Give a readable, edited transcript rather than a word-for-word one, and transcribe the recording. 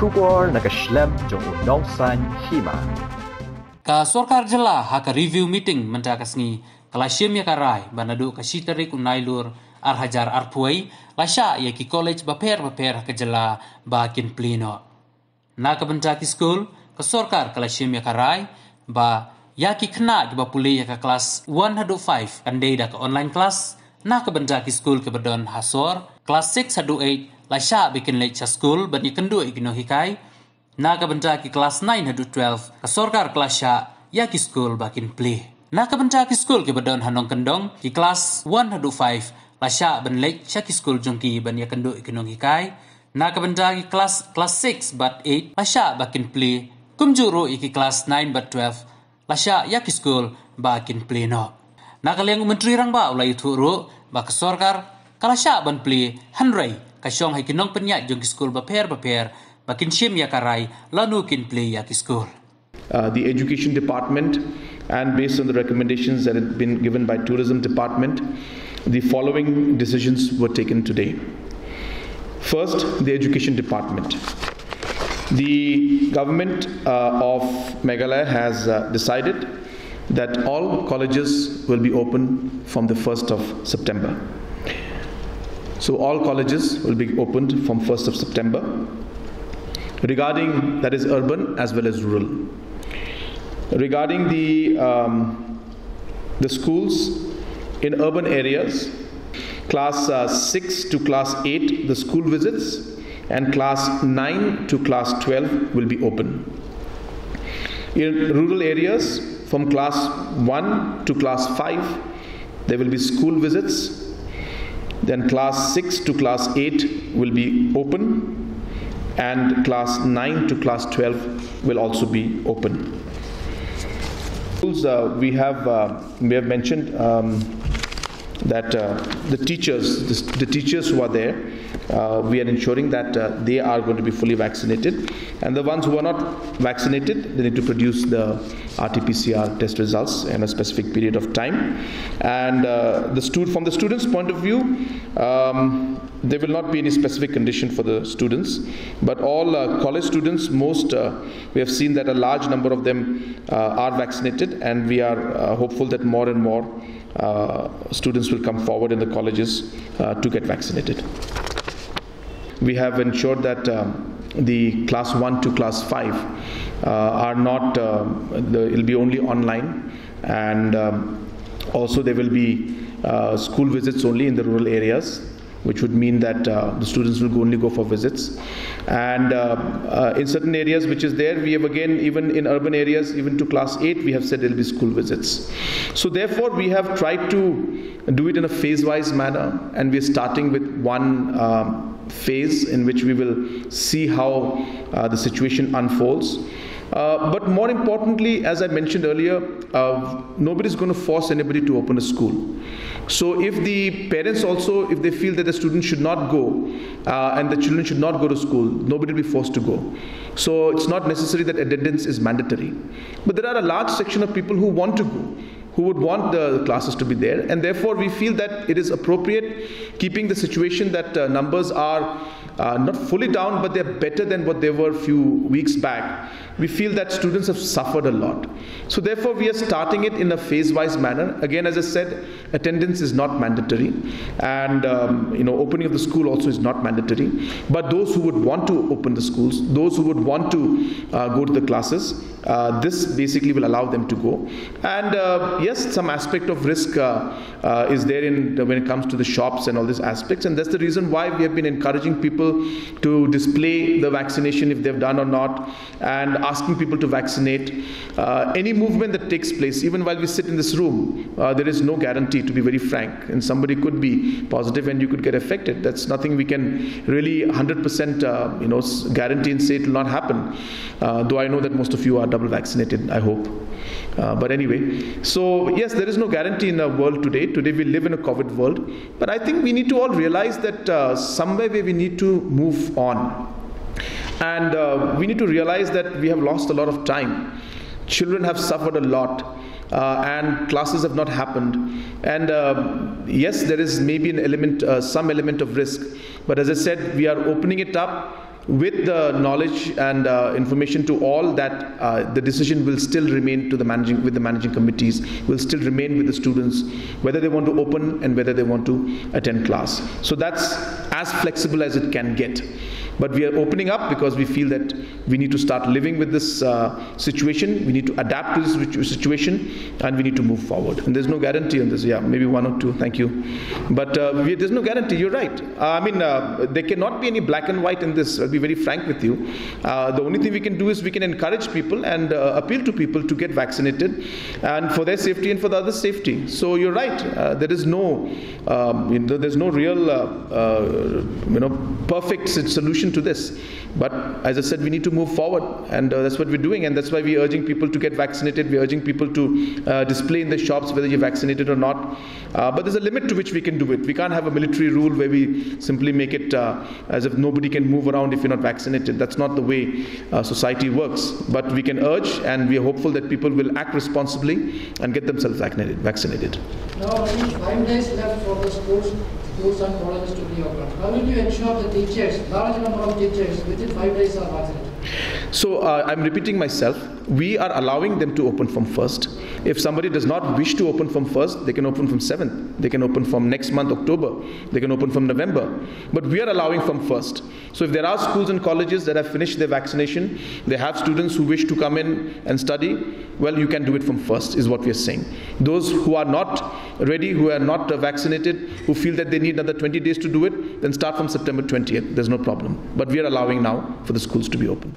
Kubor nakaslem jong udongsan hima. Ka sorkar jela haka review meeting mentakasngi kalashim ya karai banadu kasitarik unailur arhajar arpuai lasha ya ki college baper ke jela bakin pleno. Na ka bentaki school ka sorkar kalashim ya karai ba ya ki kena di bapuli ya ka kelas 105 andai da ka online class na ka bentaki school ke bedon hasor kelas 6 lasha bikin lecture school bani kendu igno hikai. Na ka bentaki kelas 9 ka sorkar kelasya ya ki school bakin play. Na ka bentaki school ke bedon hanong kendong ki kelas 105 lasya ben lecture ki school jongki ban ya kendu igno hikai. Na ka bentaki kelas 6 but 8 lasya bakin play. Kumjuru iki kelas 9 but 12 lasya ya ki school bakin play no. Na ka liang menteri rang ba ulai turu ba ka sorkar kalasya ban play hanrai kasyong hai kinong penyat jong ki school baper bakin shim ya karai lanu kin play ya ki school. The education department, and based on the recommendations that had been given by tourism department, the following decisions were taken today. First, the education department. The government of Meghalaya has decided that all colleges will be open from the 1st of September. So all colleges will be opened from 1st of September. Regarding, that is urban as well as rural. Regarding the schools in urban areas, class 6 to class 8, the school visits, and class 9 to class 12 will be open. In rural areas, from class 1 to class 5, there will be school visits. Then class 6 to class 8 will be open, and class 9 to class 12 will also be open. We have mentioned that the teachers who are there, we are ensuring that they are going to be fully vaccinated, and the ones who are not vaccinated, they need to produce the RT-PCR test results in a specific period of time. And from the students' point of view, there will not be any specific condition for the students, but all college students, we have seen that a large number of them are vaccinated, and we are hopeful that more and more students will come forward in the colleges to get vaccinated. We have ensured that the class 1 to class 5 are not, it will be only online, and also there will be school visits only in the rural areas, which would mean that the students will only go for visits. And in certain areas which is there, we have again, even in urban areas, even to class 8, we have said there will be school visits. So therefore, we have tried to do it in a phase-wise manner, and we are starting with one phase in which we will see how the situation unfolds. But more importantly, as I mentioned earlier, nobody is going to force anybody to open a school. So if the parents also, if they feel that the students should not go and the children should not go to school, nobody will be forced to go. So it's not necessary that attendance is mandatory. But there are a large section of people who want to go, who would want the classes to be there, and therefore we feel that it is appropriate, keeping the situation that numbers are not fully down, but they're better than what they were a few weeks back. We feel that students have suffered a lot. So therefore we are starting it in a phase-wise manner. Again, as I said, attendance is not mandatory, and opening of the school also is not mandatory. But those who would want to open the schools, those who would want to go to the classes, this basically will allow them to go. And yes, some aspect of risk is there when it comes to the shops and all these aspects, and that's the reason why we have been encouraging people to display the vaccination if they've done or not, and asking people to vaccinate. Any movement that takes place, even while we sit in this room, there is no guarantee, to be very frank, and somebody could be positive and you could get affected. That's nothing we can really 100% guarantee and say it will not happen, though I know that most of you are double vaccinated, I hope. But anyway, so yes, there is no guarantee in the world today. Today we live in a COVID world, but I think we need to all realize that somewhere where we need to move on, and we need to realize that we have lost a lot of time. Children have suffered a lot, and classes have not happened, and yes, there is maybe an element, some element of risk, but as I said, we are opening it up. with the knowledge and information to all that the decision will still remain to the managing committees, will still remain with the students, whether they want to open and whether they want to attend class. So that's as flexible as it can get. But we are opening up because we feel that we need to start living with this situation, we need to adapt to this situation, and we need to move forward. And there's no guarantee on this. Yeah, maybe one or two, thank you. But there's no guarantee, you're right. There cannot be any black and white in this, I'll be very frank with you. The only thing we can do is we can encourage people and appeal to people to get vaccinated, and for their safety and for the others' safety. So you're right, there is no, there's no real, perfect solution to this. But as I said, we need to move forward, and that's what we're doing, and that's why we're urging people to get vaccinated. We're urging people to display in the shops whether you're vaccinated or not. But there's a limit to which we can do it. We can't have a military rule where we simply make it as if nobody can move around if you're not vaccinated. That's not the way society works. But we can urge, and we are hopeful that people will act responsibly and get themselves vaccinated. Now, only 5 days left for the schools and colleges to be open. How will you ensure the teachers, large number of teachers, within 5 days are vaccinated? So I'm repeating myself. We are allowing them to open from 1st. If somebody does not wish to open from 1st, they can open from 7th. They can open from next month, October. They can open from November. But we are allowing from 1st. So if there are schools and colleges that have finished their vaccination, they have students who wish to come in and study, well, you can do it from 1st, is what we are saying. Those who are not ready, who are not vaccinated, who feel that they need another 20 days to do it, then start from September 20th. There's no problem. But we are allowing now for the schools to be open.